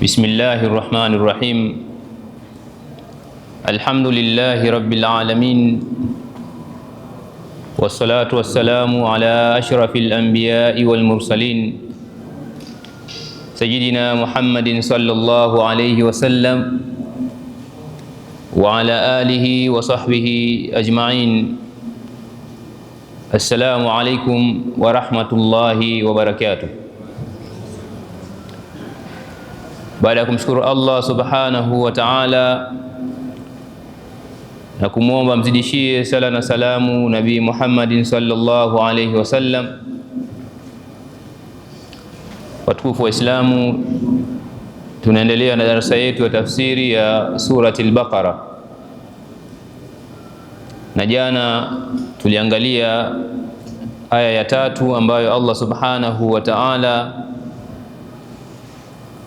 Bismillahir Rahmanir Rahim. Alhamdulillahi Rabbil Alamin. Wassalatu wassalamu ala ashrafil anbiya'i wal mursalin Sayyidina Muhammadin sallallahu alayhi wa sallam wa ala alihi wa sahbihi ajma'in. Assalamu alaikum wa rahmatullahi wa barakatuh. Baada ya kumshukuru Allah subhanahu wa ta'ala na kumwomba mzidishie sala na salamu Nabii Muhammadin sallallahu alayhi wasallam, watukufu wa Islamu, tunaendelea na darasa yetu ya tafsiri ya surati al-Baqara, na jana tuliangalia aya ya 3 ambayo Allah subhanahu wa ta'ala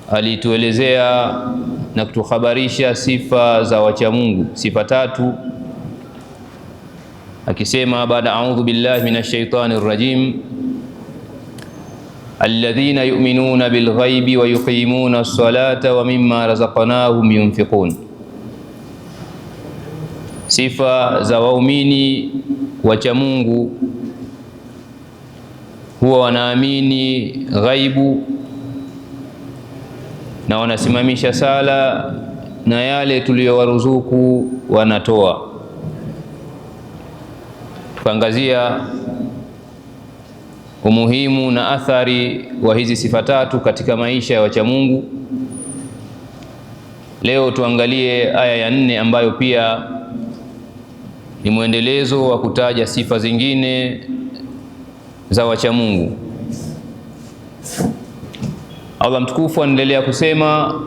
alituelezea na kutuhabarisha sifa za wacha Mungu, sifa 3, akisema baada a'udhu billahi minash shaitanir rajim, alladhina yu'minuna bil ghaibi wa yuqimuna as-salata wa mimma razaqnahum yunfiqun. Sifa za waumini wacha Mungu, huwa wanaamini ghaibu na wanasimamisha sala na yale tuliyowaruzuku wanatoa. Tukaangazia umuhimu na athari wa hizi sifa 3 katika maisha ya wacha Mungu. Leo tuangalie aya ya 4 ambayo pia ni mwendelezo wa kutaja sifa zingine za wacha Mungu. Allah mtukufu anaendelea kusema,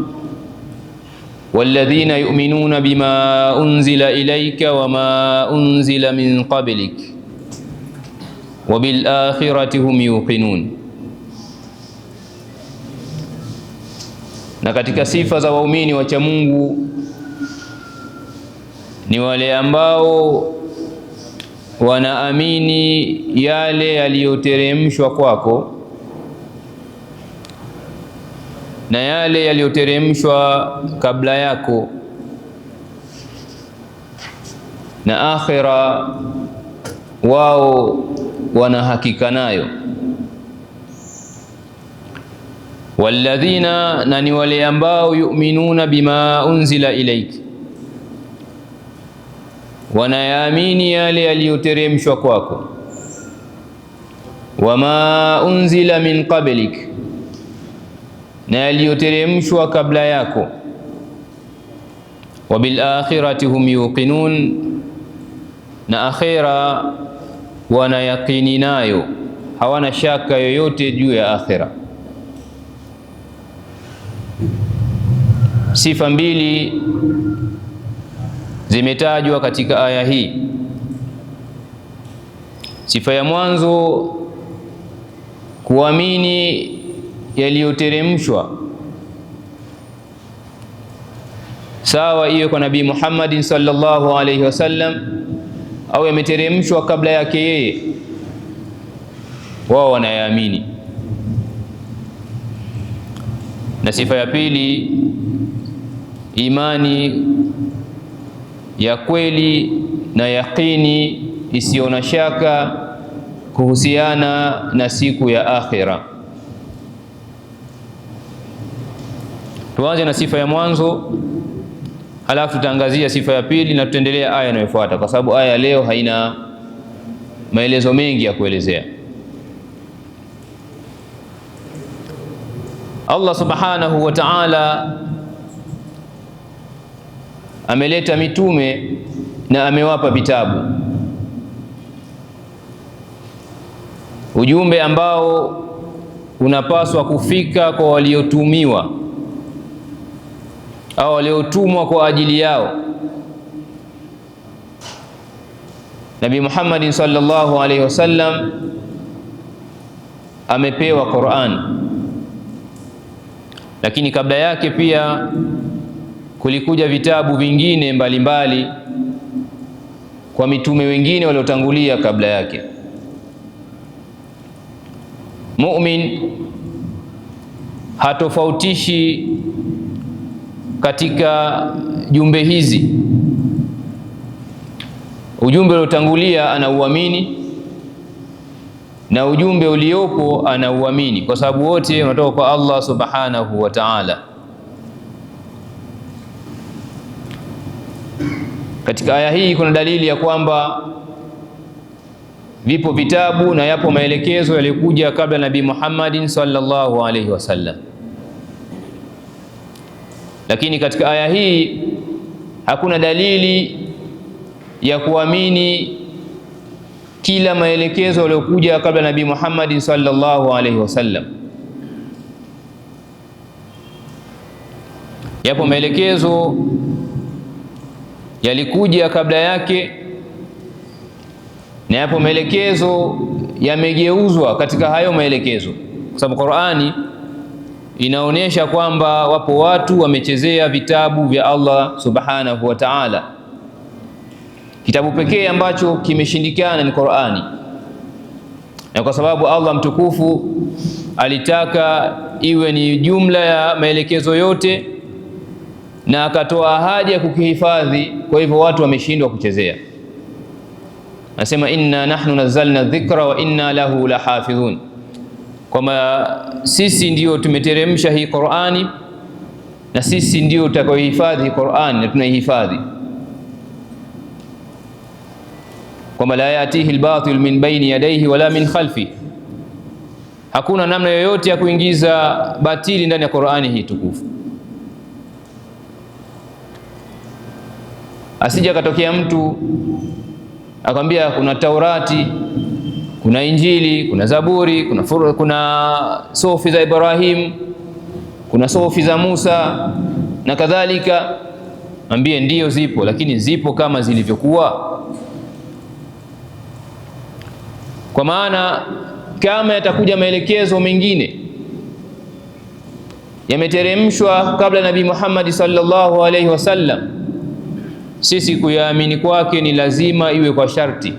walladhina yu'minuna bima unzila ilayka wama unzila min qablik wa bil akhirati hum yuqinun. Na katika sifa za waumini wacha Mungu ni wale ambao wanaamini yale yaliyoteremshwa kwako na yale yaliyoteremshwa kabla yako, na akhira wao wana hakika nayo. Walladhina, na ni wale ambao yu'minuna bima unzila ilayk, wanayaamini yale yaliyoteremshwa kwako, wama unzila min qablik, na yaliyoteremshwa kabla yako, wa bil akhirati hum yuqinun, na akhira wana yaqini nayo, hawana shaka yoyote juu ya akhira. Sifa 2 zimetajwa katika aya hii. Sifa ya mwanzo, kuamini yaliyoteremshwa, sawa iwe kwa Nabii Muhammadin sallallahu alayhi wasallam au yameteremshwa kabla yake yeye, wao wanayaamini. Na sifa ya pili, imani ya kweli na yaqini isiyo na shaka kuhusiana na siku ya akhira. Tuanze na sifa ya mwanzo, halafu tutaangazia sifa ya pili na tutaendelea aya inayofuata, kwa sababu aya leo haina maelezo mengi ya kuelezea. Allah subhanahu wa ta'ala ameleta mitume na amewapa vitabu, ujumbe ambao unapaswa kufika kwa waliotumiwa au waliotumwa kwa ajili yao. Nabii Muhammad sallallahu alaihi wasallam amepewa Qur'an, lakini kabla yake pia kulikuja vitabu vingine mbalimbali kwa mitume wengine waliotangulia kabla yake. Mu'min hatofautishi katika jumbe hizi. Ujumbe uliotangulia anauamini na ujumbe uliopo anauamini, kwa sababu wote unatoka kwa Allah subhanahu wa ta'ala. Katika aya hii kuna dalili ya kwamba vipo vitabu na yapo maelekezo yaliyokuja kabla Nabii Muhammadin sallallahu alaihi wasallam, lakini katika aya hii hakuna dalili ya kuamini kila maelekezo yaliyokuja kabla Nabii Muhammadin sallallahu alaihi wasallam. Yapo maelekezo yalikuja kabla yake na yapo maelekezo yamegeuzwa katika hayo maelekezo, kwa sababu Qur'ani inaonyesha kwamba wapo watu wamechezea vitabu vya Allah subhanahu wa ta'ala. Kitabu pekee ambacho kimeshindikana ni Qur'ani, na kwa sababu Allah mtukufu alitaka iwe ni jumla ya maelekezo yote na akatoa ahadi ya kukihifadhi, kwa hivyo watu wameshindwa kuchezea. Anasema inna nahnu nazzalna dhikra wa inna lahu lahafidhun, kwamba sisi ndio tumeteremsha hii Qur'ani na sisi ndio tutakayohifadhi Qur'ani na tunaihifadhi, kwamba la yatihi albatil min baini yadayhi wala min khalfi, hakuna namna yoyote ya kuingiza batili ndani ya Qur'ani hii tukufu. Asija katokea mtu akwambia kuna Taurati, kuna Injili, kuna Zaburi, kuna sofi za Ibrahim, kuna sofi za Musa na kadhalika. Ambie ndio zipo, lakini zipo kama zilivyokuwa. Kwa maana kama yatakuja maelekezo mengine yameteremshwa kabla Nabii Muhammad sallallahu alaihi wasallam, sisi kuyaamini kwake ni lazima iwe kwa sharti,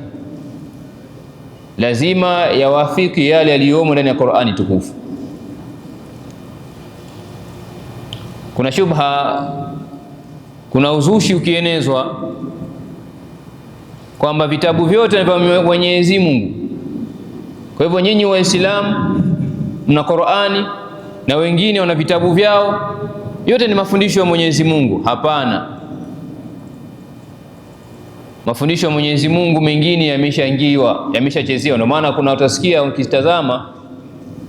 lazima yawafiki yale yaliyomo ndani ya Qur'ani tukufu. Kuna shubha, kuna uzushi ukienezwa kwamba vitabu vyote ni vya Mwenyezi Mungu, kwa hivyo nyinyi Waislamu mna Qur'ani na wengine wana vitabu vyao, yote ni mafundisho ya Mwenyezi Mungu. Hapana, mafundisho ya Mwenyezi Mungu mengine yameshaingiwa, yameshachezewa. Ndio maana kuna utasikia ukitazama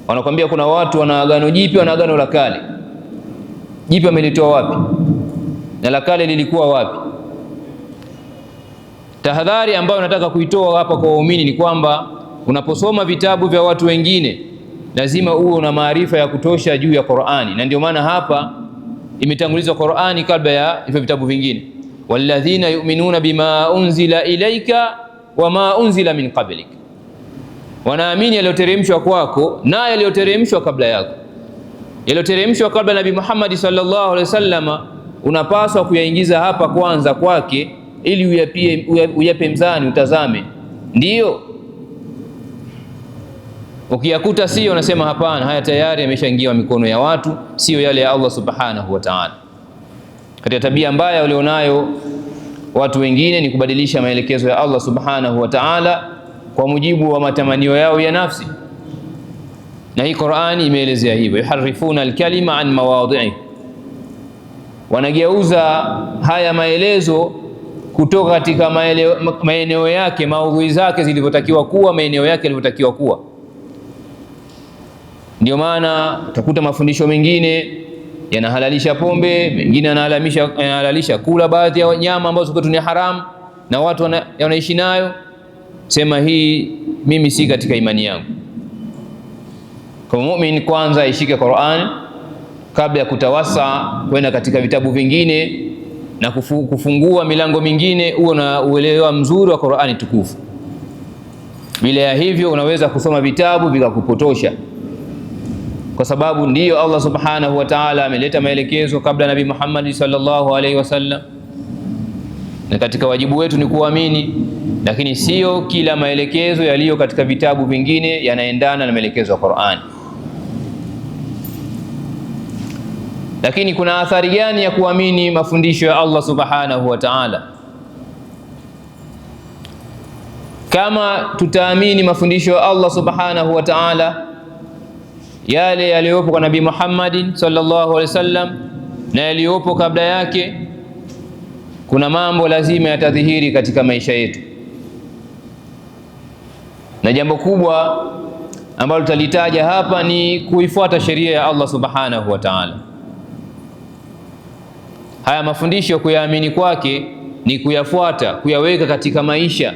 wanakuambia kuna watu wana agano jipya na agano la kale. Jipya amelitoa wapi? Na la kale lilikuwa wapi? Tahadhari ambayo nataka kuitoa hapa kwa waumini ni kwamba unaposoma vitabu vya watu wengine lazima uwe una maarifa ya kutosha juu ya Qur'ani, na ndio maana hapa imetangulizwa Qur'ani kabla ya hivyo vitabu vingine. Walladhina yu'minuna bima unzila ilayka wama unzila min qablik, wanaamini yaliyoteremshwa kwako na yaliyoteremshwa kabla yako. Yaliyoteremshwa kabla Nabii Muhammad sallallahu alaihi wasallam unapaswa kuyaingiza hapa kwanza kwake, ili uyape mzani, utazame. Ndiyo ukiyakuta sio, unasema hapana, haya tayari yameshaingia mikono ya watu, sio yale ya Allah subhanahu wa ta'ala. Katika tabia mbaya walionayo watu wengine ni kubadilisha maelekezo ya Allah subhanahu wa ta'ala kwa mujibu wa matamanio yao ya nafsi, na hii Qur'ani imeelezea hivyo. Yuharifuna alkalima an mawadhi'i, wanageuza haya maelezo kutoka katika maeneo yake, maudhui zake zilivyotakiwa kuwa, maeneo yake yalivyotakiwa kuwa. Ndio maana utakuta mafundisho mengine yanahalalisha pombe, mengine yanahalalisha kula baadhi ya nyama ambazo kwetu ni haramu na watu wanaishi nayo. Sema hii mimi si katika imani yangu. Kwa muumini kwanza aishike Qur'an kabla ya kutawasa kwenda katika vitabu vingine na kufungua milango mingine, uwe na uelewa mzuri wa Qur'ani tukufu. Bila ya hivyo unaweza kusoma vitabu vikakupotosha, kwa sababu ndiyo Allah subhanahu wa ta'ala ameleta maelekezo kabla Nabii Muhammad sallallahu alaihi wasallam, na katika wajibu wetu ni kuamini, lakini sio kila maelekezo yaliyo katika vitabu vingine yanaendana na maelekezo ya Qur'an. Lakini kuna athari gani ya kuamini mafundisho ya Allah subhanahu wa ta'ala? Kama tutaamini mafundisho ya Allah subhanahu wa ta'ala, yale yaliyopo kwa Nabii Muhammadin sallallahu alaihi wasallam na yaliyopo kabla yake, kuna mambo lazima yatadhihiri katika maisha yetu, na jambo kubwa ambalo tutalitaja hapa ni kuifuata sheria ya Allah subhanahu wa ta'ala. Haya mafundisho kuyaamini kwake ni kuyafuata, kuyaweka katika maisha.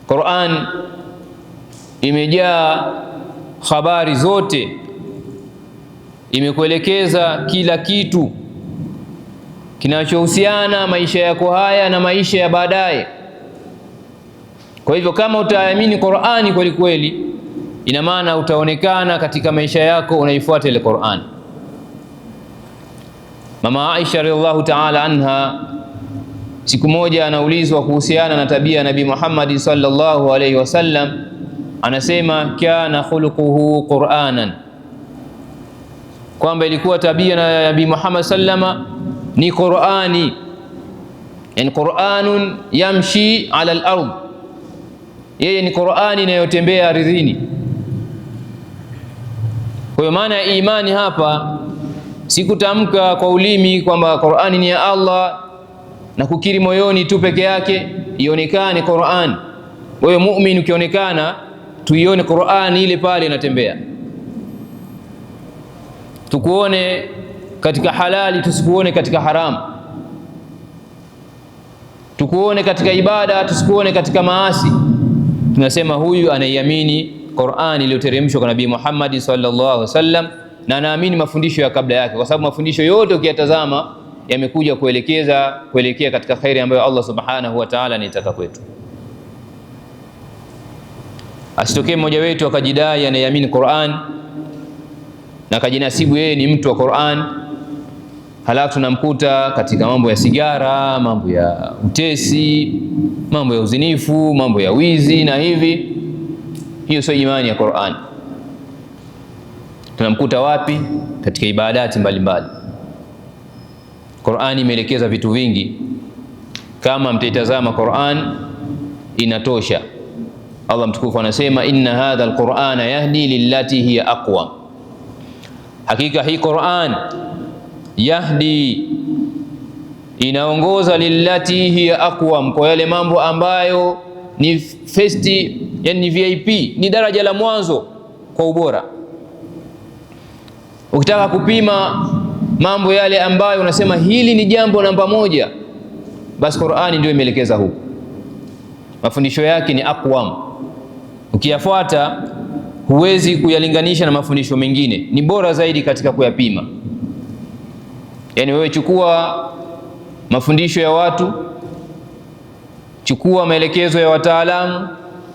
Qur'an imejaa habari zote, imekuelekeza kila kitu kinachohusiana maisha yako haya na maisha ya baadaye. Kwa hivyo kama utaamini Qur'ani kweli kweli, ina maana utaonekana katika maisha yako unaifuata ile Qur'ani. Mama Aisha radhiallahu ta'ala anha, siku moja anaulizwa kuhusiana na tabia ya Nabii Muhammad sallallahu alaihi wasallam, anasema kana khuluquhu Qur'anan, kwamba ilikuwa tabia na Nabii Muhammad sallama ni Qur'ani, yani Qur'anun yamshi ala al-ard, yeye ni Qur'ani inayotembea ardhini. Kwa hiyo maana ya imani hapa si kutamka kwa ulimi kwamba Qur'ani ni ya Allah na kukiri moyoni tu peke yake ionekane Qur'an. Wewe muumini ukionekana tuione Qur'ani ile pale inatembea, tukuone katika halali, tusikuone katika haramu, tukuone katika ibada, tusikuone katika maasi. Tunasema huyu anaiamini Qur'ani iliyoteremshwa kwa Nabii Muhammad sallallahu alaihi wasallam na anaamini mafundisho ya kabla yake, kwa sababu mafundisho yote ukiyatazama yamekuja kuelekea katika khairi ambayo Allah subhanahu wa ta'ala anataka kwetu. Asitokee mmoja wetu akajidai anayamini Qur'an na akajinasibu yeye ni mtu wa Qur'an, halafu tunamkuta katika mambo ya sigara, mambo ya utesi, mambo ya uzinifu, mambo ya wizi na hivi. Hiyo sio imani ya Qur'an. Tunamkuta wapi? Katika ibadati mbalimbali. Qur'an imeelekeza vitu vingi, kama mtaitazama Qur'an inatosha. Allah mtukufu anasema inna hadha alqur'ana yahdi lillati hiya aqwa, hakika hii Qur'an yahdi, inaongoza lillati hiya aqwa, kwa yale mambo ambayo ni first, yani ni VIP, ni daraja la mwanzo kwa ubora. Ukitaka kupima mambo yale ambayo unasema hili ni jambo namba moja, basi Qur'ani ndio imeelekeza huko. Mafundisho yake ni aqwam, ukiyafuata huwezi kuyalinganisha na mafundisho mengine, ni bora zaidi katika kuyapima. Yani wewe chukua mafundisho ya watu, chukua maelekezo ya wataalamu,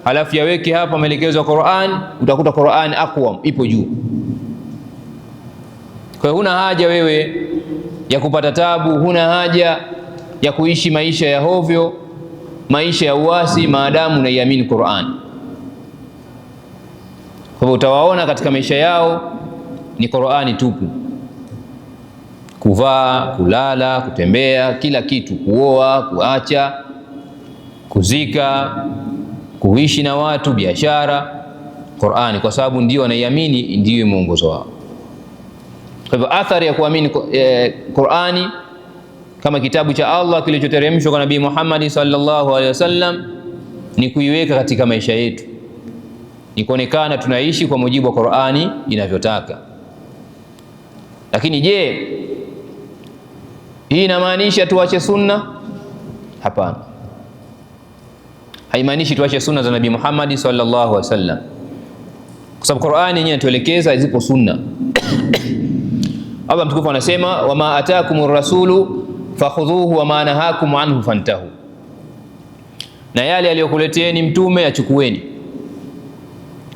halafu yaweke hapa maelekezo ya Qur'an, utakuta Qur'an aqwam, ipo juu. Kwa hiyo huna haja wewe ya kupata tabu, huna haja ya kuishi maisha ya hovyo, maisha ya uasi, maadamu unaiamini Qur'an. Kwa hivyo utawaona katika maisha yao ni Qur'ani tupu, kuvaa, kulala, kutembea, kila kitu, kuoa, kuacha, kuzika, kuishi na watu, biashara, Qur'ani, kwa sababu ndio wanaiamini, ndio mwongozo wao. Kwa hivyo athari ya kuamini Qur'ani kama kitabu cha Allah kilichoteremshwa kwa Nabii Muhammad sallallahu alaihi wasallam ni kuiweka katika maisha yetu, ni kuonekana tunaishi kwa mujibu wa Qur'ani inavyotaka. Lakini je, hii inamaanisha tuache sunna? Hapana, haimaanishi tuache sunna za Nabii Muhammad sallallahu alaihi wasallam, kwa sababu Qur'ani yenyewe inatuelekeza zipo sunna. Allah mtukufu anasema wama atakumur rasulu fakhudhuhu wama nahakum anhu fantahu, na yale aliyokuleteeni mtume achukueni.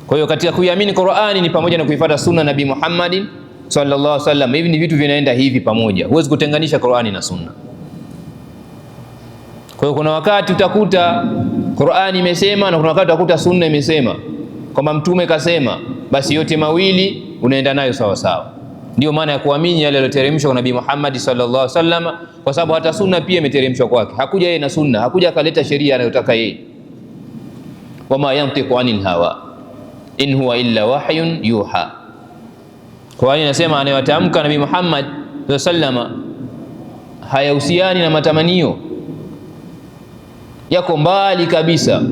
Kwa hiyo katika kuiamini Qur'ani ni pamoja na kuifuata sunna Nabii Muhammad sallallahu alaihi wasallam. Hivi ni vitu vinaenda hivi pamoja, huwezi kutenganisha Qur'ani na sunna. Kwa hiyo kuna wakati utakuta Qur'ani imesema na kuna wakati utakuta sunna imesema, kwamba mtume kasema, basi yote mawili unaenda nayo sawa sawa. Ndio maana ya kuamini yale yaliyoteremshwa kwa Nabii Muhammad sallallahu alaihi wasallam, kwa sababu hata sunna pia imeteremshwa kwake. Hakuja yeye na sunna, hakuja akaleta sheria anayotaka yeye. Wama yantiqu anil hawa in huwa illa wahyun yuha. Kwa hiyo nasema anayotamka Nabii Muhammad sallallahu alaihi wasallam hayahusiani na matamanio, yako mbali kabisa,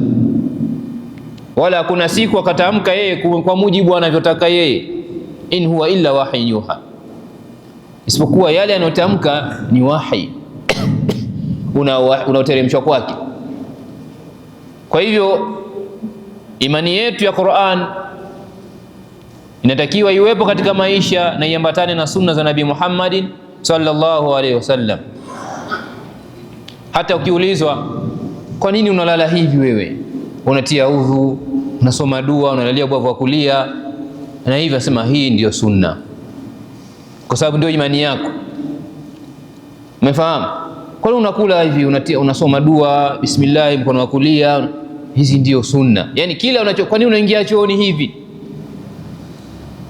wala kuna siku akatamka yeye kwa mujibu anavyotaka yeye. In huwa illa wahyun yuha, isipokuwa yale anayotamka ni wahi unaoteremshwa kwake. Kwa hivyo imani yetu ya Qur'an inatakiwa iwepo katika maisha na iambatane na sunna za Nabii Muhammad sallallahu alaihi wasallam. Hata ukiulizwa kwa nini unalala hivi wewe, unatia udhu, unasoma dua, unalalia ubavu wa kulia na hivi, asema hii ndiyo sunna, kwa sababu ndio imani yako. Umefahamu? Kwa nini unakula hivi, unasoma dua bismillah mkono wa kulia, hizi ndiyo sunna. Yani kila kwa nini unaingia chooni hivi?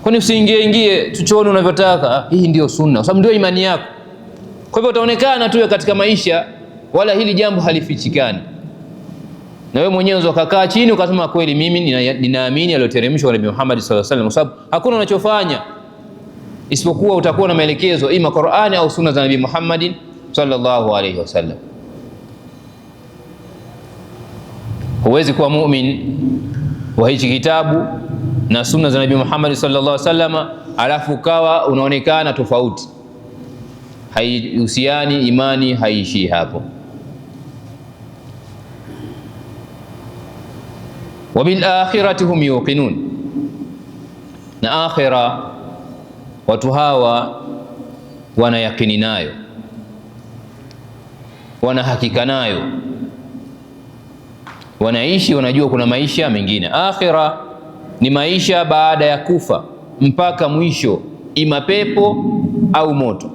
Kwa nini usiingie chooni unavyotaka? Hii ndiyo sunna, kwa sababu ndio imani yako. Kwa hivyo utaonekana tu katika maisha, wala hili jambo halifichikani. Na wewe mwenyewe unaweza kukaa chini ukasema kweli mimi ninaamini aliyoteremshwa Nabii Muhammad sallallahu alaihi wasallam, kwa sababu hakuna unachofanya isipokuwa utakuwa na maelekezo ima Qur'ani au sunna za Nabii Muhammad sallallahu alaihi wasallam. Huwezi kuwa muumini wa hichi kitabu na sunna za Nabii Muhammad sallallahu alaihi wasallam alafu ukawa unaonekana tofauti. Haihusiani, imani haishi hapo. Wa bil akhirati hum yuqinun, na akhira watu hawa wana yakini nayo, wana hakika nayo, wanaishi, wanajua kuna maisha mengine. Akhira ni maisha baada ya kufa mpaka mwisho, ima pepo au moto.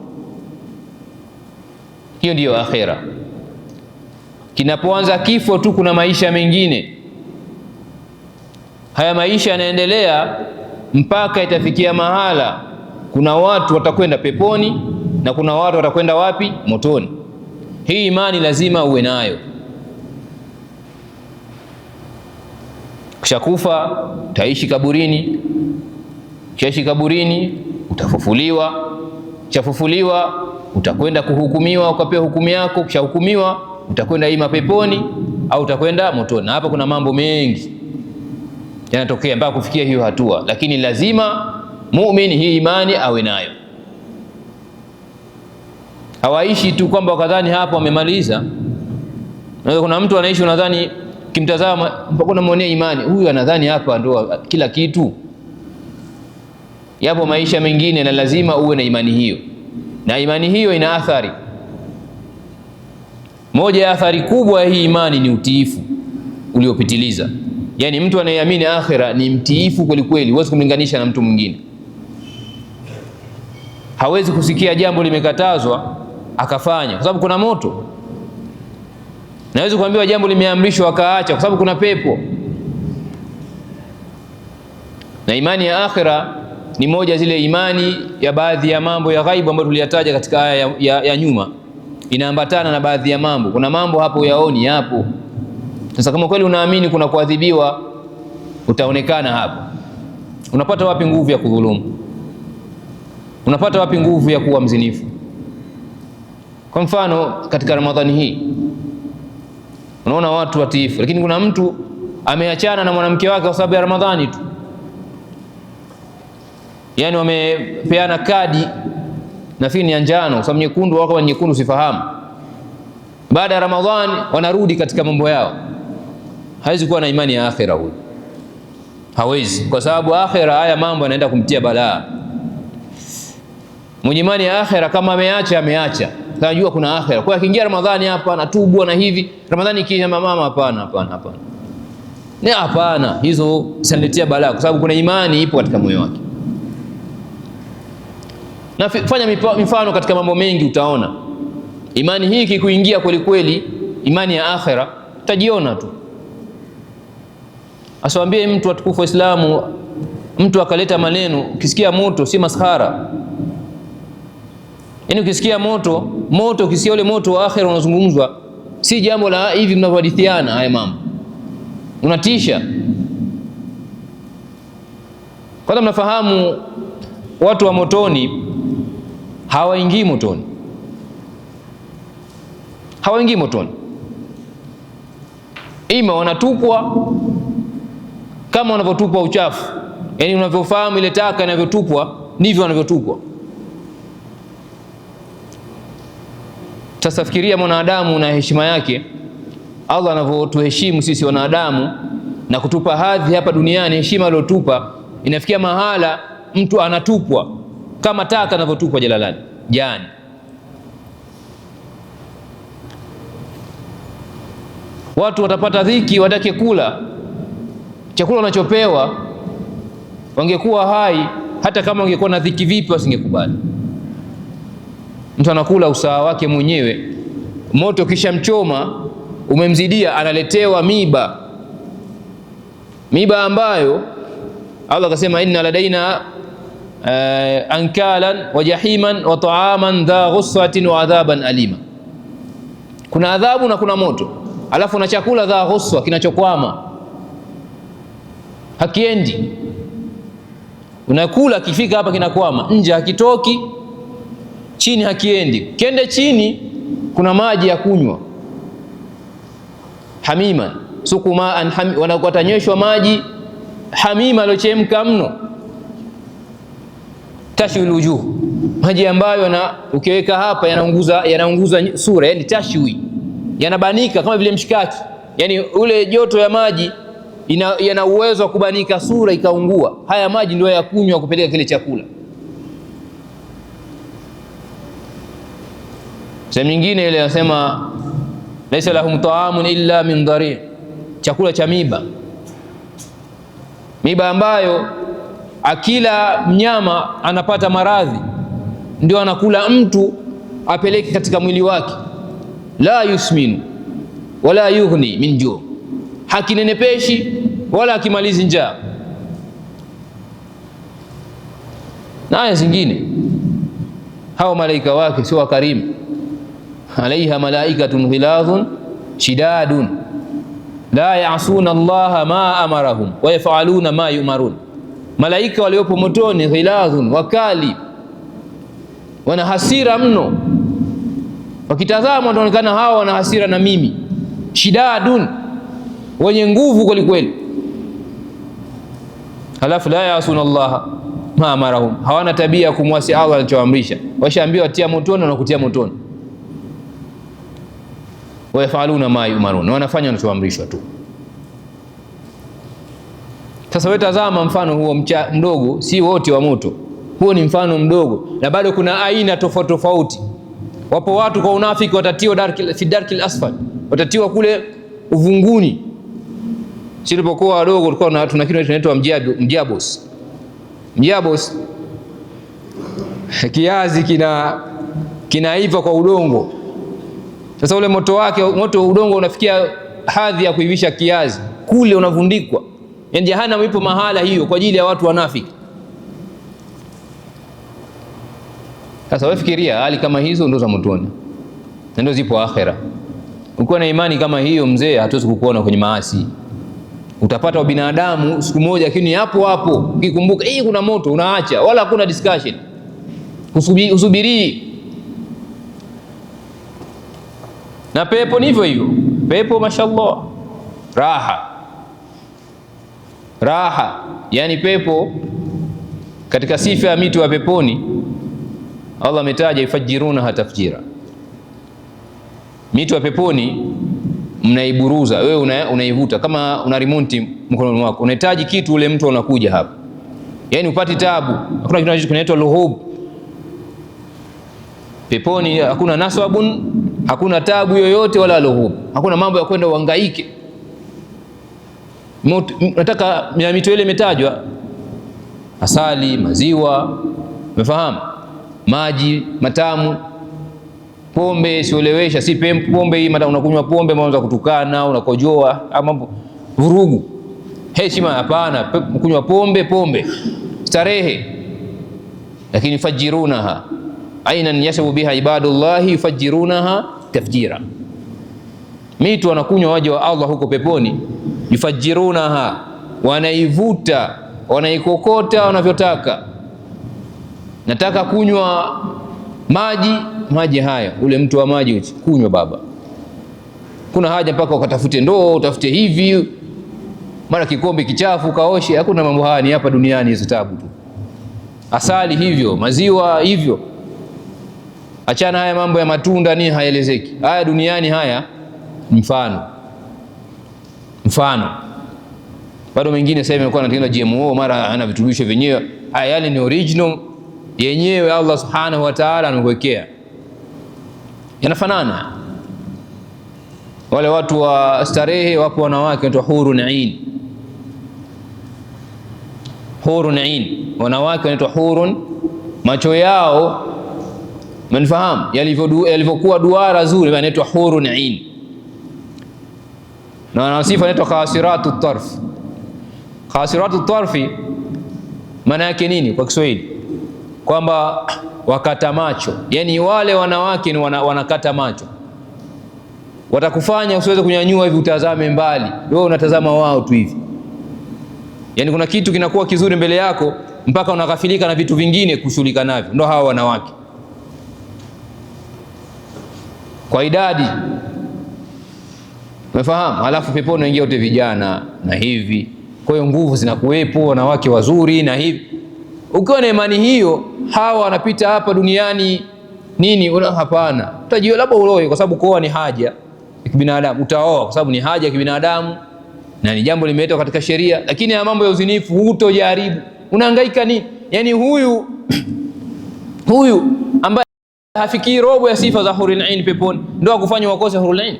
Hiyo ndiyo akhira. Kinapoanza kifo tu kuna maisha mengine. Haya maisha yanaendelea mpaka itafikia mahala kuna watu watakwenda peponi na kuna watu watakwenda wapi? Motoni. Hii imani lazima uwe nayo. Kishakufa utaishi kaburini, kisha kaburini utafufuliwa, kishafufuliwa utakwenda kuhukumiwa, ukapewa hukumu yako, kishahukumiwa utakwenda ima peponi au utakwenda motoni. Na hapa kuna mambo mengi yanatokea mpaka kufikia hiyo hatua, lakini lazima muumini hii imani awe nayo. Hawaishi tu kwamba wakadhani hapo wamemaliza. Na kuna mtu anaishi unadhani kimtazama mpaka unamwonea imani, huyu anadhani hapa ndo kila kitu. Yapo maisha mengine na lazima uwe na imani hiyo, na imani hiyo ina athari. Moja ya athari kubwa ya hii imani ni utiifu uliopitiliza. Yani mtu anayeamini akhira ni mtiifu kweli kweli, huwezi kumlinganisha na mtu mwingine. Hawezi kusikia jambo limekatazwa akafanya kwa sababu kuna moto, na hawezi kuambiwa jambo limeamrishwa akaacha kwa sababu kuna pepo. Na imani ya akhira ni moja zile imani ya baadhi ya mambo ya ghaibu ambayo tuliyataja katika aya ya nyuma, inaambatana na baadhi ya mambo. Kuna mambo hapo yaoni hapo. Sasa kama kweli unaamini kuna kuadhibiwa, utaonekana hapo. Unapata wapi nguvu ya kudhulumu? Unapata wapi nguvu ya kuwa mzinifu? Kwa mfano katika Ramadhani hii unaona watu watiifu, lakini kuna mtu ameachana na mwanamke wake kwa sababu ya Ramadhani tu. Yani wamepeana kadi nafikiri ni njano, kwa sababu nyekundu wako nyekundu sifahamu. Baada ya Ramadhani wanarudi katika mambo yao. Hawezi kuwa na imani ya akhira huyu. Hawezi, kwa sababu akhira haya mambo yanaenda kumtia balaa. Mwenye imani ya akhira kama ameacha, anajua kuna akhira. Kwa akiingia Ramadhani hapa anatubu na hivi, Ramadhani ikija mama hapana. Ni hapana, hizo zinaletea balaa kwa sababu kuna imani ipo katika moyo wake. Na fanya mifano katika mambo mengi utaona. Imani hii ikikuingia kweli kweli, imani ya akhira, utajiona tu. Asiwaambie mtu atukufu wa Islamu, mtu akaleta maneno, ukisikia moto si maskhara. Yaani ukisikia moto, ukisikia ule moto wa akhira unazungumzwa, si jambo la hivi mnavyohadithiana haya mambo. Unatisha. Kwanza mnafahamu watu wa motoni hawaingii motoni. Hawaingii motoni. Ima wanatupwa kama wanavyotupwa uchafu. Yaani unavyofahamu ile taka inavyotupwa ndivyo wanavyotupwa. Sasa fikiria mwanadamu na heshima yake, Allah anavyotuheshimu sisi wanadamu na kutupa hadhi hapa duniani, heshima aliyotupa, inafikia mahala mtu anatupwa kama taka anavyotupwa jalalani jani. Watu watapata dhiki, watake kula chakula wanachopewa. Wangekuwa hai, hata kama wangekuwa na dhiki vipi, wasingekubali. Mtu anakula usawa wake mwenyewe, moto kisha mchoma umemzidia, analetewa miba ambayo Allah akasema inna ladaina ankalan wa jahiman wa ta'aman dha ghussatin wa adhaban alima. Kuna adhabu na kuna moto, alafu na chakula dha ghuswa, kinachokwama hakiendi. Unakula kifika hapa kinakwama, nje hakitoki, chini hakiendi. Kende chini kuna maji ya kunywa, hamima sukuma wanakotanyeshwa maji hamima alochemka mno, tashwi wujuh, maji ambayo ukiweka hapa yanaunguza sura, yani tashwi, yanabanika kama vile mshikaki. Yani ule joto ya maji yana uwezo wa kubanika sura ikaungua. Haya maji ndio ya kunywa kupeleka kile chakula. Sehemu nyingine ile anasema laisa lahum ta'amun illa min dhari', chakula cha miba ambayo akila mnyama anapata maradhi, ndio anakula mtu apeleke katika mwili wake. La yusminu wala yughni min ju', hakinenepeshi wala hakimalizi njaa. Na aya zingine, hao malaika wake sio wakarimu. Alaiha malaikatun ghilazun shidadun la ya'suna Allaha ma amarahum wa yaf'aluna ma yumarun. Malaika waliopo motoni ghilazun, wakali, wana hasira mno. Wakitazama wanaonekana hawa wana hasira na mimi. Shidadun, wenye nguvu kweli kweli. Halafu la ya'suna Allaha ma amarahum, hawana tabia ya kumwasi Allah alichoamrisha. Washaambiwa tia motoni na kutia motoni. Wa yafaluna ma yumarun, wanafanya wanachoamrishwa tu. Sasa wewe tazama mfano huo mdogo, si wote wa moto. Huo ni mfano mdogo, na bado kuna aina tofauti tofauti. Wapo watu kwa unafiki watatiwa fi darkil asfal, watatiwa kule uvunguni. Sisi tulipokuwa wadogo tulikuwa tuna kitu kinaitwa mjabos. Kiazi kinaiva kwa udongo. Sasa ule moto wake, moto wa udongo unafikia hadhi ya kuivisha kiazi, kule unavundikwa. Yaani jahannam ipo mahala hiyo kwa ajili ya watu wanafiki. Sasa wewe fikiria hali kama hizo ndo za motoni, na ndo zipo akhera. Ukiwa na imani kama hiyo mzee, hatuwezi kukuona kwenye maasi. Utapata binadamu siku moja, lakini hapo ukikumbuka kuna moto unaacha, wala hakuna discussion, usubiri. Na pepo ni hivyo. Pepo mashallah, raha. Yani pepo katika sifa ya mito ya peponi Allah ametaja ifajiruna tafjira. Mito ya peponi mnaiburuza, wewe unaivuta kama una remote mkononi mwako. Unahitaji kitu, ule mtu unakuja hapa, yani upati taabu. Hakuna kitu kinaitwa luhub peponi. Hakuna nasabun, hakuna tabu yoyote wala luhub. Hakuna mambo ya kwenda uhangaike. Nataka mito ile imetajwa, asali, maziwa, umefahamu, maji matamu, pombe siolewesha, si pombe hii unakunywa pombe unaanza kutukana, unakojoa, mambo vurugu. Heshima hapana, kunywa pombe starehe. Lakini fajirunaha, ainan yashrabu biha ibadullahi yufajjirunaha tafjira. Mito wanakunywa waja wa Allah huko peponi, yufajjirunaha, wanaivuta wanaikokota wanavyotaka. Nataka kunywa maji haya, ule mtu wa maji uchi, kunywa baba. Kuna haja mpaka ukatafute ndoo, utafute hivi, mara kikombe kichafu kaoshe. Hakuna mambo haya, ni hapa duniani hizo tabu tu. Asali hivyo, maziwa hivyo. Achana haya mambo ya matunda, ni haelezeki. Haya duniani haya mfano. Bado mengine sasa imekuwa anatengeneza GMO, mara ana vitubisho vyenyewe. Haya yale ni original yenyewe Allah subhanahu wa ta'ala amekuwekea, yanafanana. Wale watu wa starehe, wapo wanawake wanaitwa hurun ain. Hurun ain, wanawake wanaitwa hurun, macho yao mnafahamu yalivyokuwa duara zuri, yanaitwa hurun ain. Na wanasifa wanaitwa khasiratu tarf. Khasiratu tarfi maana yake nini kwa Kiswahili? Kwamba wakata macho, yani wale wanawake ni wanakata macho, watakufanya usiweze kunyanyua hivi utazame mbali, wewe unatazama wao tu hivi. Yani kuna kitu kinakuwa kizuri mbele yako mpaka unaghafilika na vitu vingine kushughulika navyo. Ndio hawa wanawake kwa idadi, umefahamu? Halafu peponi waingia wote vijana na hivi, kwa hiyo nguvu zinakuwepo, wanawake wazuri na hivi. Ukiwa na imani hiyo, hawa wanapita hapa duniani nini? Hapana, utajua labda uloe, kwa sababu kuoa ni haja ya kibinadamu. Utaoa kwa sababu ni haja ya kibinadamu na ni jambo limeletwa katika sheria, lakini ya mambo ya uzinifu hutojaribu. Unahangaika nini? Yani huyu ambaye hafikii robo ya sifa za hurul ain peponi ndio akufanya wakose hurul ain?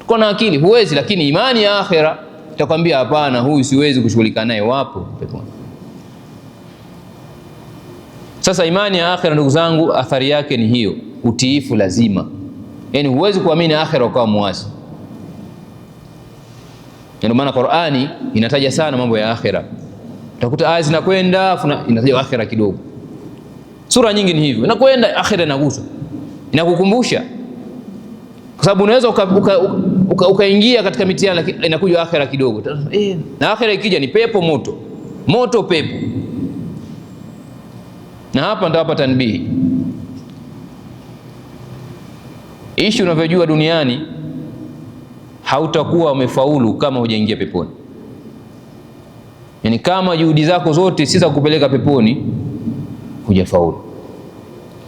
Tuko na akili, huwezi. Lakini imani ya akhira itakwambia hapana, huyu siwezi kushughulika naye, wapo peponi. Sasa imani ya akhira, ndugu zangu, athari yake ni hiyo, utiifu lazima. Yani huwezi kuamini akhira ukawa muasi. Ndio maana Qur'ani inataja sana mambo ya akhira. Utakuta aya zinakwenda inataja akhira kidogo. Sura nyingi ni hivyo, inakwenda akhira inaguswa, inakukumbusha, kwa sababu unaweza ukaingia katika mitihani, lakini inakuja akhira kidogo. Na akhira ikija ni pepo moto pepo. Na hapa ndio hapa tanbihi, ishi unavyojua duniani hautakuwa umefaulu kama hujaingia peponi. Yani kama juhudi zako zote si za kukupeleka peponi, hujafaulu.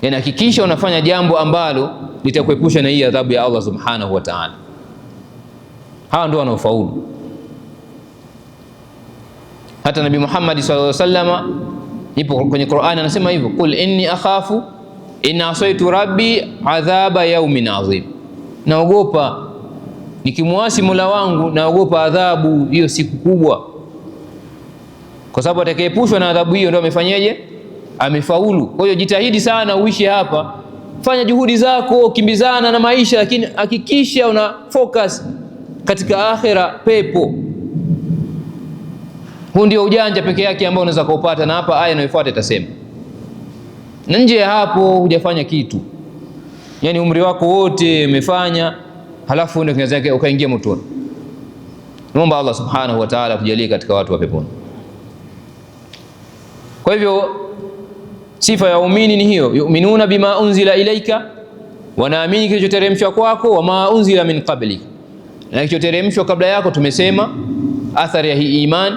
Yani hakikisha unafanya jambo ambalo litakuepusha na hii adhabu ya Allah subhanahu wa ta'ala. Hawa ndio wanaofaulu. Hata Nabii Muhammad sallallahu alaihi wasallam ipo kwenye Qur'ani anasema hivyo, qul inni akhafu in asaitu rabbi adhaba yawmin adhim, naogopa nikimwasi Mola wangu, naogopa adhabu hiyo siku kubwa. Kwa sababu atakayeepushwa na adhabu hiyo ndio amefanyaje? Amefaulu. Kwa hiyo jitahidi sana uishi hapa, fanya juhudi zako, kimbizana na maisha, lakini hakikisha una focus katika akhira, pepo. Huu ndio ujanja peke yake ambao unaweza kupata, na hapa aya inayofuata itasema. Na nje ya hapo hujafanya kitu, yani umri wako wote umefanya, halafu ndio kinaweza yake ukaingia motoni. Naomba Allah subhanahu wa ta'ala kujalie katika watu wa peponi. Kwa hivyo sifa ya waumini ni hiyo, yu'minuna bima unzila ilaika, wanaamini kilichoteremshwa kwako, wa ma unzila min qablik, na kilichoteremshwa kabla yako. Tumesema athari ya hii iman,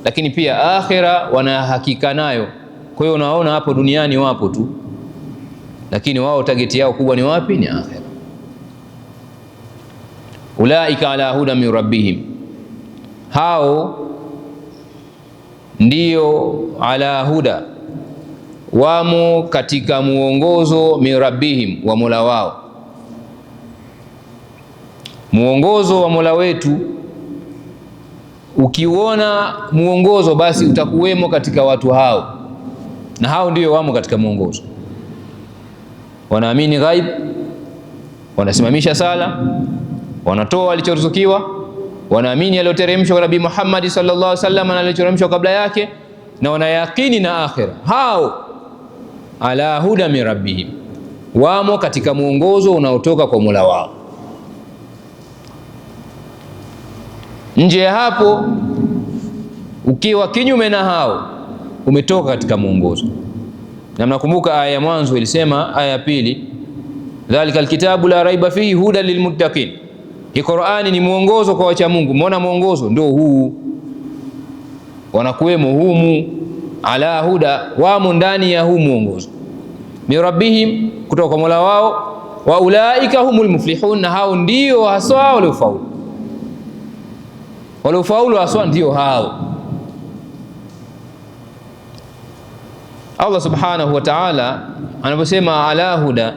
lakini pia akhira wana hakika nayo. Kwa hiyo unaona hapo duniani wapo tu, lakini wao target yao kubwa ni wapi? Ni akhira. Ulaika ala huda min rabbihim, hao ndio ala huda, wamo katika muongozo, min rabbihim, wa Mola wao. Muongozo wa Mola wetu, ukiona muongozo basi utakuwemo katika watu hao, na hao ndio wamo katika muongozo. Wanaamini ghaib, wanasimamisha sala, wanatoa walichoruzukiwa, wanaamini aliyoteremshwa kwa Nabii Muhammad sallallahu alaihi wasallam na aliyoteremshwa kabla yake, na wanayakini na akhira. Hao ala huda min rabbihim, wamo katika mwongozo unaotoka kwa Mola wao. Nje ya hapo, ukiwa kinyume na hao, umetoka katika mwongozo. Na mnakumbuka aya ya mwanzo ilisema, aya ya pili, dhalika alkitabu la raiba fihi hudan lilmuttaqin. Hii Qur'ani ni mwongozo kwa wacha Mungu. Muona mwongozo ndio huu, wanakuwemo humu, ala huda, wamo ndani ya huu mwongozo, min rabbihim, kutoka kwa Mola wao, wa ulaika humul muflihun, na hao ndio haswa waliofaulu. Waliofaulu haswa ndio hao. Allah subhanahu wa ta'ala anaposema ala huda,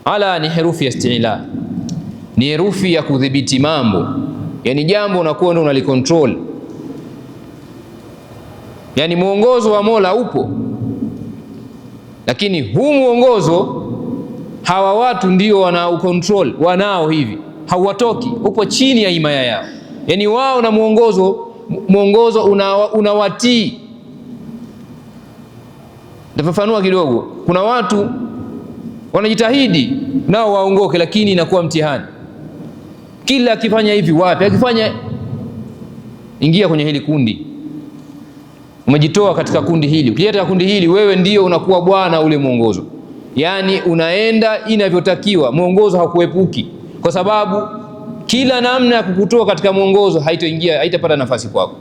ala ni herufi ya isti'la, ni herufi ya kudhibiti mambo, yani jambo unakuwa ndio unalicontrol. Yani mwongozo wa Mola upo, lakini huu mwongozo hawa watu ndio wanaucontrol, wanao hivi, hauwatoki, upo chini ya himaya yao. Yani wao na mwongozo unawatii. Nitafafanua kidogo. Kuna watu wanajitahidi nao waongoke, lakini inakuwa mtihani. Kila akifanya hivi wapi, akifanya, ingia kwenye hili kundi, umejitoa katika kundi hili. Ukileta kundi hili, wewe ndio unakuwa bwana ule mwongozo, yani unaenda inavyotakiwa, mwongozo hakuepuki, kwa sababu kila namna ya kukutoa katika mwongozo haitoingia, haitapata nafasi kwako.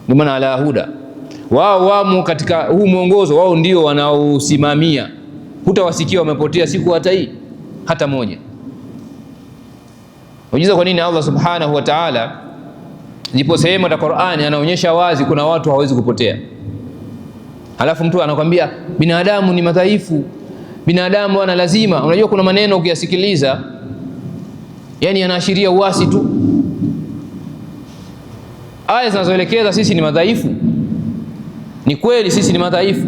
Ndio maana ala huda, wao wamo katika huu mwongozo, wao ndio wanaosimamia. Hutawasikia wamepotea siku hata moja. Unajua kwa nini Allah subhanahu wa ta'ala ndipo sehemu ya Qur'ani anaonyesha wazi kuna watu hawezi kupotea, halafu mtu anakwambia binadamu ni madhaifu, binadamu ana lazima. Unajua kuna maneno ukiyasikiliza, yani yanaashiria uasi tu. Aya zinazoelekeza sisi ni madhaifu, ni kweli sisi ni madhaifu,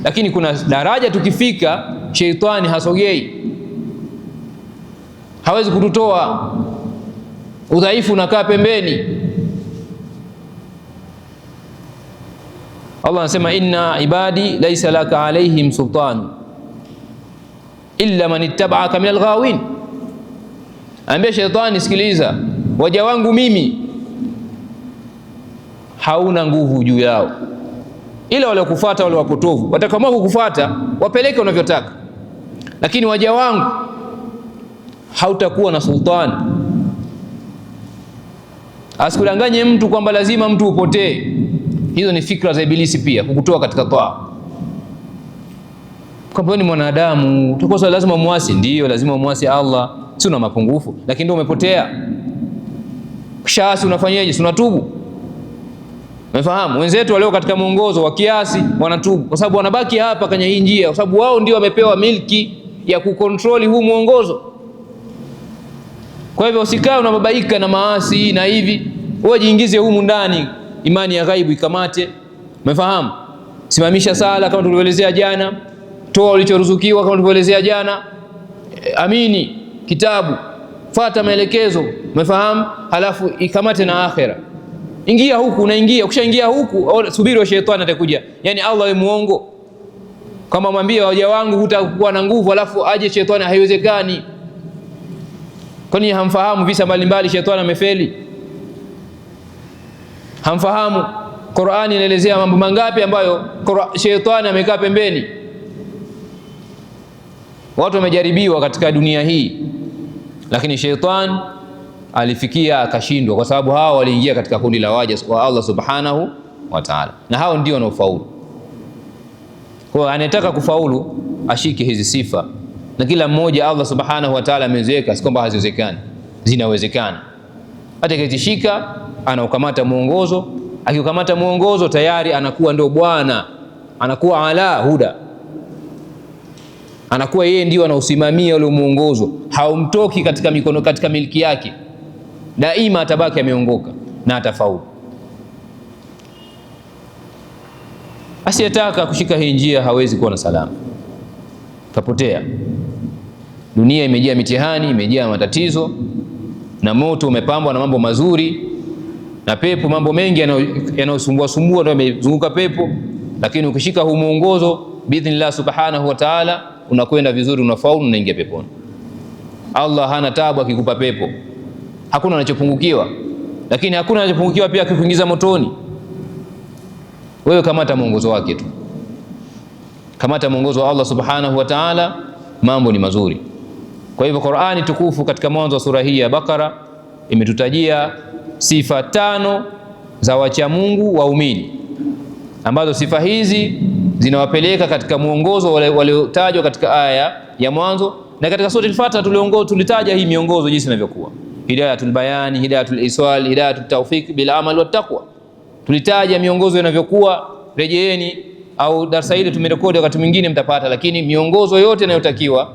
lakini kuna daraja tukifika, sheitani hasogei, hawezi kututoa. Udhaifu unakaa pembeni. Allah anasema inna ibadi laysa laka alaihim sultan illa man ittaba'aka min alghawin. Ambia sheitani, sikiliza, waja wangu mimi hauna nguvu juu yao, ila wale kufuata, wale wapotovu. Watakamua kukufuata, wapeleke unavyotaka, lakini waja wangu hautakuwa na sultani. Asikudanganye mtu kwamba lazima mtu upotee. Hizo ni fikra za Ibilisi pia, kukutoa katika taa. Kwamba ni mwanadamu, utakosa lazima muasi. Ndio, lazima muasi Allah, si una mapungufu, lakini ndio umepotea. Kisha unafanyaje? Si unatubu? Umefahamu? Wenzetu walio katika mwongozo wa kiasi wanatubu, kwa sababu wanabaki hapa kwenye hii njia, kwa sababu wao ndio wamepewa milki ya kukontroli huu mwongozo. Kwa hivyo usikae unababaika na maasi na hivi, wewe jiingize humu ndani, imani ya ghaibu ikamate. Umefahamu? Simamisha sala kama tulivyoelezea jana, toa ulichoruzukiwa kama tulivyoelezea jana, amini kitabu, fuata maelekezo. Umefahamu? Halafu ikamate na akhera. Ingia huku, unaingia. Ukishaingia huku, subiri wa shetani atakuja. Yani Allah ni muongo. Kama mwambie waja wangu hutakuwa na nguvu, alafu aje shetani, haiwezekani. Kwani hamfahamu visa mbalimbali shetani amefeli? Hamfahamu Qur'ani inaelezea mambo mangapi ambayo shetani amekaa pembeni? Watu wamejaribiwa katika dunia hii, lakini shetani alifikia akashindwa, kwa sababu hao waliingia katika kundi la waja wa Allah subhanahu wa ta'ala, na hao ndio wanaofaulu. Kwa anayetaka kufaulu ashike hizi sifa, na kila mmoja Allah subhanahu wa ta'ala ameziweka, si kwamba haziwezekani, zinawezekana. Atakayeshika anaukamata mwongozo, akiukamata mwongozo tayari anakuwa ndio bwana, anakuwa ala huda, anakuwa yeye ndio anausimamia ule mwongozo, haumtoki katika mikono, katika miliki yake. Daima atabaki ameongoka na atafaulu. Asiyetaka kushika hii njia hawezi kuwa na salama, kapotea. Dunia imejaa mitihani, imejaa matatizo, na moto umepambwa na mambo mazuri, na pepo mambo mengi yanayosumbua ndio yamezunguka pepo. lakini ukishika huu muongozo biidhnillah subhanahu wa ta'ala unakwenda vizuri, unafaulu, unaingia peponi. Allah hana taabu akikupa pepo, hakuna anachopungukiwa, lakini hakuna anachopungukiwa pia akikuingiza motoni. Wewe kamata mwongozo wake tu, kamata mwongozo wa Allah subhanahu wa ta'ala, mambo ni mazuri. Kwa hivyo Qur'ani tukufu katika mwanzo wa sura hii ya Bakara imetutajia sifa 5 za wacha Mungu waumini, ambazo sifa hizi zinawapeleka katika mwongozo waliotajwa katika aya ya mwanzo. Na katika sura al-Fatiha tulitaja hii miongozo jinsi inavyokuwa: hidayatul bayani, hidayatul iswal, hidayatul tawfiq bil amal wat taqwa. Tulitaja miongozo inavyokuwa, rejeeni au darasa hili tumerekodi, wakati mwingine mtapata, lakini miongozo yote inayotakiwa,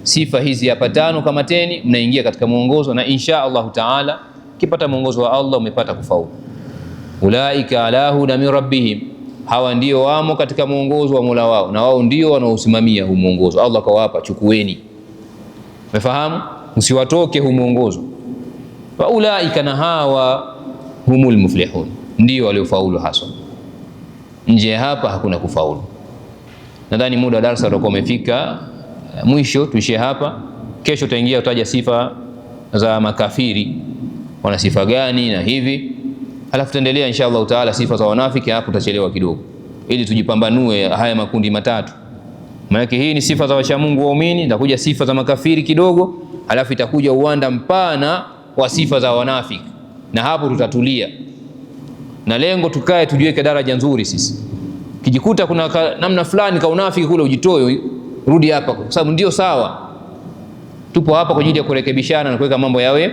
sifa hizi hapa 5 kama 10, mnaingia katika mwongozo, na insha Allah taala kipata mwongozo wa Allah umepata kufaulu. Ulaika ala huda min rabbihim, hawa ndio wamo katika mwongozo wa Mola wao, na wao ndio wanaosimamia huu mwongozo. Allah kawapa, chukueni. Umefahamu? Msiwatoke huu mwongozo. Wa ulaika, na hawa humul muflihun, ndio waliofaulu haswa. Nje hapa hakuna kufaulu. Nadhani muda wa darasa utakuwa umefika mwisho, tuishie hapa. Kesho tutaingia utaja sifa za makafiri, wana sifa gani na hivi, alafu tutaendelea insha Allah taala sifa za wanafiki. Hapo tutachelewa kidogo, ili tujipambanue haya makundi matatu. Maana hii ni sifa za wacha Mungu waumini, itakuja sifa za makafiri kidogo, alafu itakuja uwanda mpana wa sifa za wanafiki, na hapo tutatulia, na lengo tukae tujiweke daraja nzuri. Sisi kijikuta kuna namna fulani ka unafiki kule, ujitoe rudi hapa, kwa sababu ndio sawa. Tupo hapa kwa ajili ya kurekebishana na kuweka mambo yawe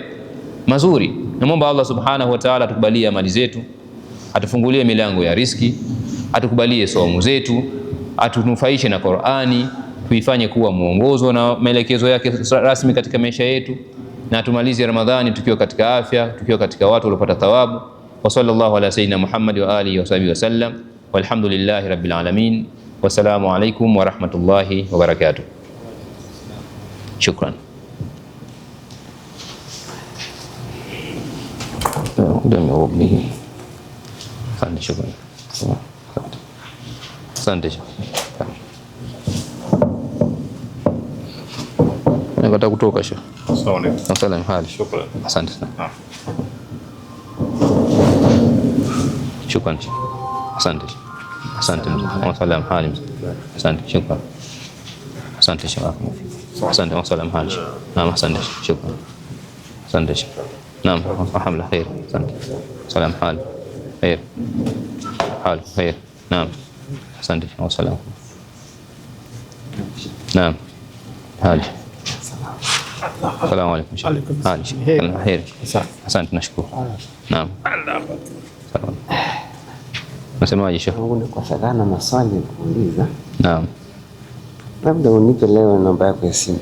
mazuri. Naomba Allah subhanahu wa ta'ala atukubalie amali zetu, atufungulie milango ya riziki, atukubalie saumu zetu, atunufaishe na Qur'ani, tuifanye kuwa mwongozo na maelekezo yake rasmi katika maisha yetu, na atumalize Ramadhani tukiwa katika afya, tukiwa katika watu waliopata thawabu. Wa sallallahu ala sayyidina Muhammad wa alihi wa sahbihi wasallam, walhamdulillahi rabbil alamin. Wassalamu alaikum wa rahmatullahi wa barakatuh. Shukran. Shukran. Asante. Nataka kutoka sio? Asalamu hali. Shukran. Asante sana. Shukran. Asante. Asante. Asalamu hali. Asante. Shukran. Asante. Shukran. Asante. Asalamu hali. Naam, asante. Shukran. Asante. Naam, alhamdulillah khair. Asante. Asalamu hali. Khair. Hali khair. Naam. Asante. Wasalamu. Naam. Hali. Assalamu alaykum. Hali. Khair. Asante, nashukuru. Naam. Sawa. Nasemaje Sheikh? Kwa sababu na maswali kuuliza. Naam. Labda unipe leo namba yako ya simu.